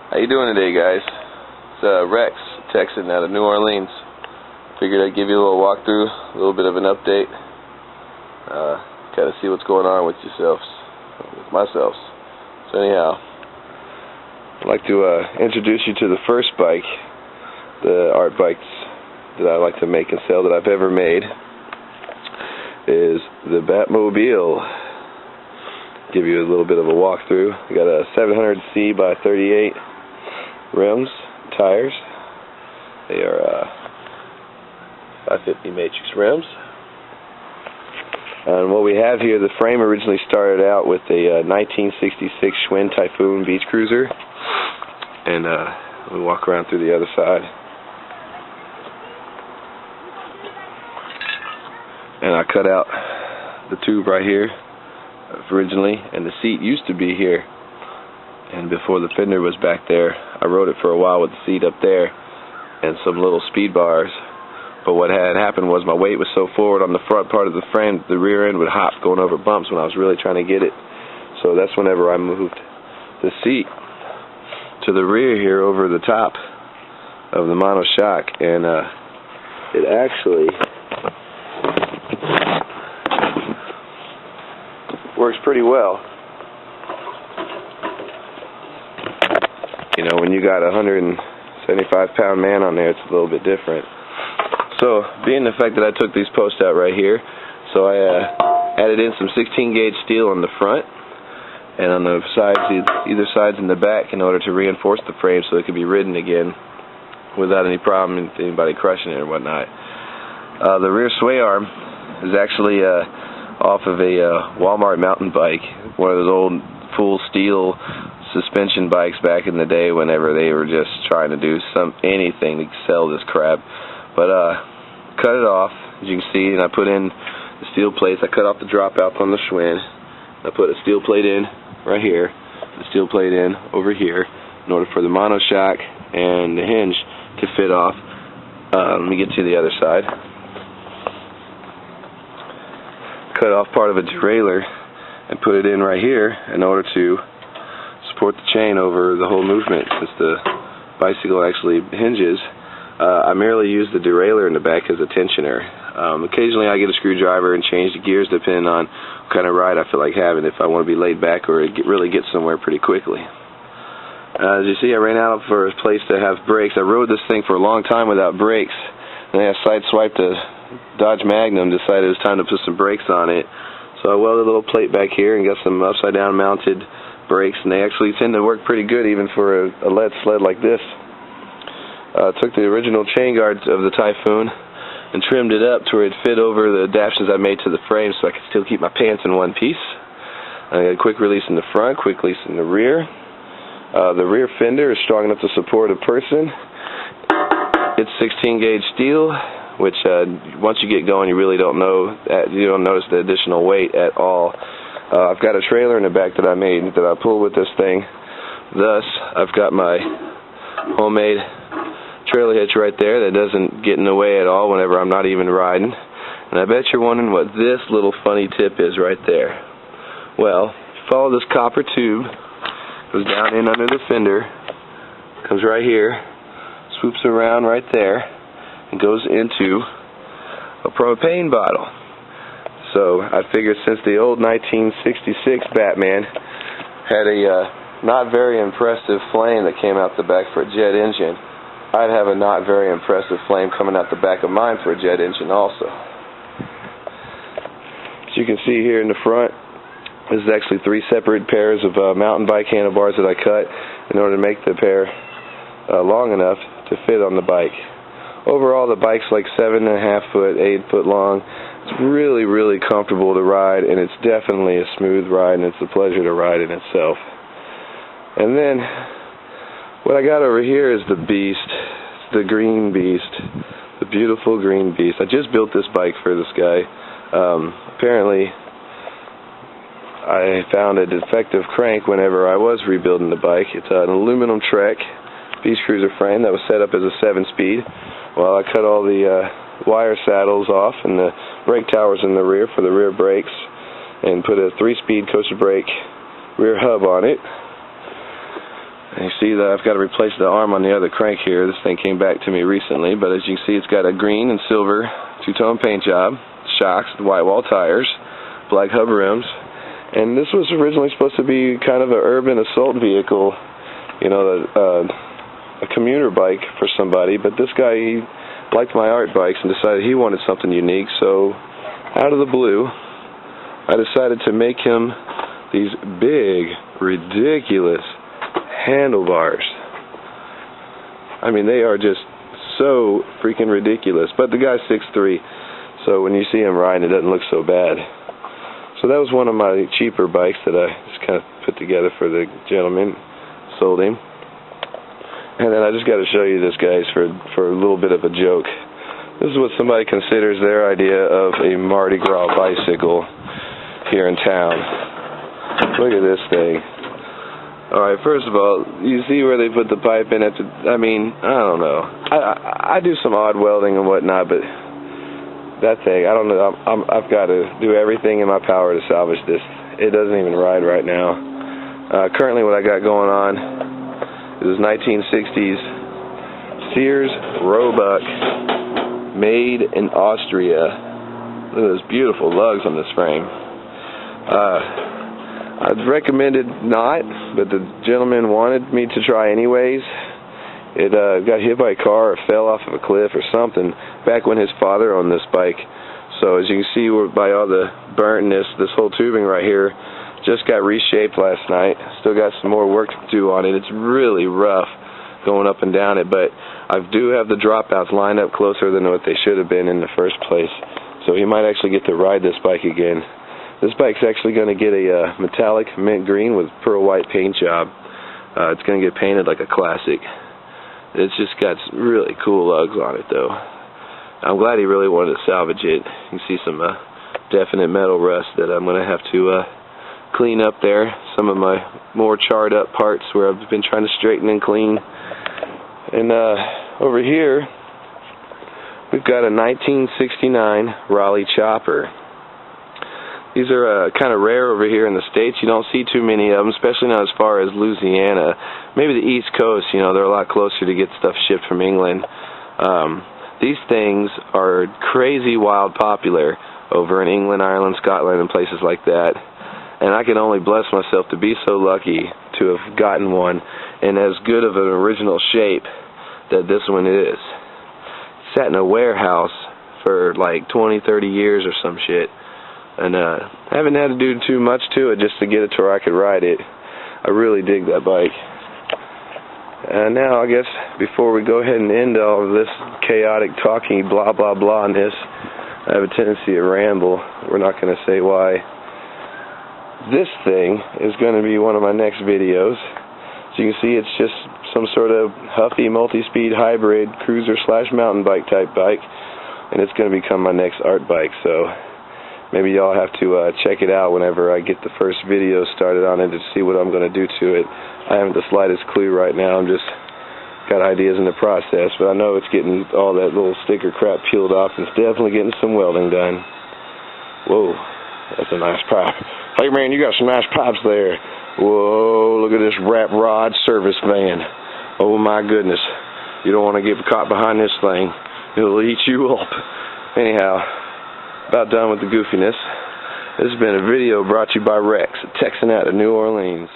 How you doing today, guys? It's Rex, Texan out of New Orleans. Figured I'd give you a little walkthrough, a little bit of an update. Kind of see what's going on with yourselves, with myself. So anyhow, I'd like to introduce you to the first bike, the art bikes that I like to make and sell that I've ever made, is the Batmobile. Give you a little bit of a walkthrough. I got a 700C by 38 rims, tires. They are 550 matrix rims. And what we have here, the frame originally started out with a 1966 Schwinn Typhoon beach cruiser. And we walk around through the other side. And I cut out the tube right here originally, and the seat used to be here, and before the fender was back there, I rode it for a while with the seat up there and some little speed bars. But what had happened was my weight was so forward on the front part of the frame, the rear end would hop going over bumps when I was really trying to get it. So that's whenever I moved the seat to the rear here over the top of the monoshock, and it actually works pretty well. You know, when you got a 175-pound man on there, it's a little bit different. So, being the fact that I took these posts out right here, so I added in some 16-gauge steel on the front and on the sides, either sides and the back, in order to reinforce the frame so it could be ridden again without any problem with anybody crushing it or whatnot. The rear sway arm is actually off of a Walmart mountain bike, one of those old full steel suspension bikes back in the day whenever they were just trying to do anything to sell this crap. But cut it off, as you can see, and I put in the steel plates. I cut off the dropouts on the Schwinn. I put a steel plate in right here, a steel plate in over here, in order for the monoshock and the hinge to fit off. Let me get to the other side. Cut off part of a derailleur and put it in right here in order to support the chain over the whole movement, since the bicycle actually hinges. I merely use the derailleur in the back as a tensioner. Occasionally I get a screwdriver and change the gears depending on what kind of ride I feel like having, if I want to be laid back or really get somewhere pretty quickly. As you see, I ran out for a place to have brakes. I rode this thing for a long time without brakes, and then I sideswiped a Dodge Magnum, decided it was time to put some brakes on it. So I welded a little plate back here and got some upside down mounted brakes, and they actually tend to work pretty good even for a lead sled like this. Took the original chain guards of the Typhoon and trimmed it up to where it fit over the adaptations I made to the frame so I could still keep my pants in one piece. I got a quick release in the front, quick release in the rear. The rear fender is strong enough to support a person. It's 16-gauge steel, which once you get going, you really don't notice the additional weight at all. I've got a trailer in the back that I made that I pull with this thing. Thus, I've got my homemade trailer hitch right there that doesn't get in the way at all whenever I'm not even riding. And I bet you're wondering what this little funny tip is right there. Well, follow this copper tube, goes down in under the fender, comes right here, swoops around right there, and goes into a propane bottle. So I figured since the old 1966 Batman had a not very impressive flame that came out the back for a jet engine, I'd have a not very impressive flame coming out the back of mine for a jet engine also. As you can see here in the front, this is actually 3 separate pairs of mountain bike handlebars that I cut in order to make the pair long enough to fit on the bike. Overall, the bike's like 7.5 foot, 8 foot long. It's really, really comfortable to ride, and it's definitely a smooth ride, and it's a pleasure to ride in itself. And then, what I got over here is the beast. It's the green beast. The beautiful green beast. I just built this bike for this guy. Apparently, I found a defective crank whenever I was rebuilding the bike. It's an aluminum Trek beach cruiser frame that was set up as a 7-speed. Well, I cut all the wire saddles off and the brake towers in the rear for the rear brakes, and put a 3-speed coaster brake rear hub on it. You see that I've got to replace the arm on the other crank here. This thing came back to me recently, but as you can see, it's got a green and silver two-tone paint job, shocks, white wall tires, black hub rims, and this was originally supposed to be kind of an urban assault vehicle, you know, a commuter bike for somebody, but this guy, he liked my art bikes and decided he wanted something unique, so out of the blue, I decided to make him these big, ridiculous handlebars. I mean, they are just so freaking ridiculous, but the guy's 6'3", so when you see him riding, it doesn't look so bad. So that was one of my cheaper bikes that I just kind of put together for the gentleman, sold him. And then I just got to show you this, guys, for a little bit of a joke. This is what somebody considers their idea of a Mardi Gras bicycle here in town. Look at this thing. Alright, first of all, you see where they put the pipe in it? I mean, I don't know. I do some odd welding and whatnot, but that thing, I don't know. I've got to do everything in my power to salvage this. It doesn't even ride right now. Currently what I got going on is 1960s Sears Roebuck, made in Austria. Look at those beautiful lugs on this frame. I'd recommended not, but the gentleman wanted me to try anyways. It got hit by a car or fell off of a cliff or something back when his father owned this bike. So as you can see by all the burntness, this whole tubing right here just got reshaped last night. Still got some more work to do on it. It's really rough going up and down it, but I do have the dropouts lined up closer than what they should have been in the first place. So he might actually get to ride this bike again. This bike's actually going to get a metallic mint green with pearl white paint job. It's going to get painted like a classic. It's just got some really cool lugs on it, though. I'm glad he really wanted to salvage it. You can see some definite metal rust that I'm going to have to clean up there. Some of my more charred up parts where I've been trying to straighten and clean. And over here, we've got a 1969 Raleigh chopper. These are kind of rare over here in the States. You don't see too many of them, especially not as far as Louisiana. Maybe the East Coast, you know, they're a lot closer to get stuff shipped from England. These things are crazy wild popular over in England, Ireland, Scotland, and places like that. And I can only bless myself to be so lucky to have gotten one in as good of an original shape that this one is. It sat in a warehouse for like 20, 30 years or some shit. And I haven't had to do too much to it just to get it to where I could ride it. I really dig that bike. And now, I guess, before we go ahead and end all of this chaotic talking, blah, blah, blah-ness, I have a tendency to ramble. We're not going to say why. This thing is going to be one of my next videos. So you can see it's just some sort of huffy, multi-speed hybrid cruiser/mountain bike type bike. And it's going to become my next art bike, so maybe y'all have to check it out whenever I get the first video started on it to see what I'm going to do to it. I haven't the slightest clue right now. I'm just got ideas in the process, but I know it's getting all that little sticker crap peeled off, and it's definitely getting some welding done. Whoa, that's a nice pipe. Hey man, you got some nice pipes there. Whoa, look at this wrap rod service van. Oh my goodness. You don't want to get caught behind this thing. It'll eat you up. Anyhow, about done with the goofiness. This has been a video brought to you by Rex, a Texan out of New Orleans.